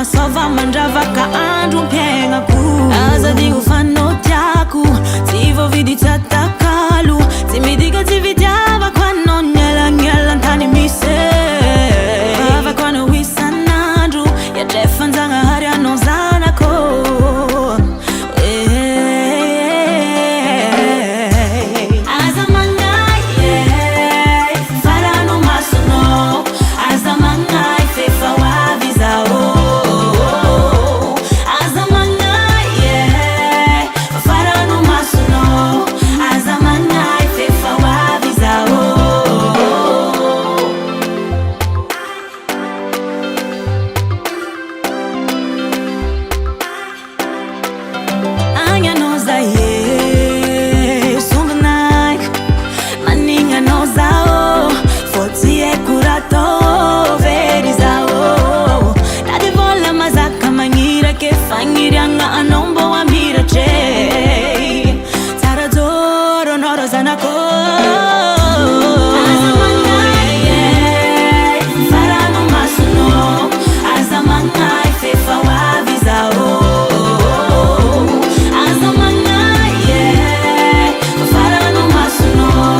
masova mandravaka andro mpiainako. Aza di ho fanotiako, tsy voavidy tsy atakalo, tsy midika tsy fitiavako anao nielanielantany misy. Vavako anao isan'andro, iatrefanjanahary anao zanako. Aza magnahy farano masonao, aza magnahy fefa hoavy zao. Aza magnahy farano masonao, aza magnahy fefa hoavy zao. Agny anao zay sombinaiko, manigny anao zao, fô tsy haiko raha atao very zao. Na de vola mazaka magniraky, fagniriagna anao mbô amiratre. Tsara jôro anao rô zanako. Aza magnahy farano masonao, aza magnahy fefa hoavy zao. Aza magnahy farano masonao,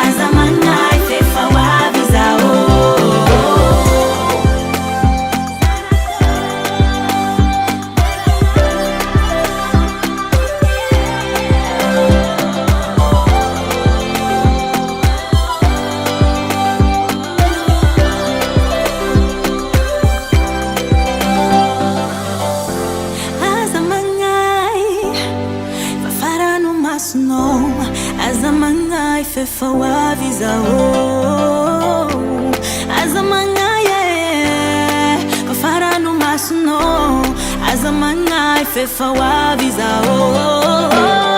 aza magnahy fefa hoavy zao. Aza magnahy farano masonao, aza magnahy fefa hoavy zao. Aza magnahy farano masonao, aza magnahy fefa hoavy zao.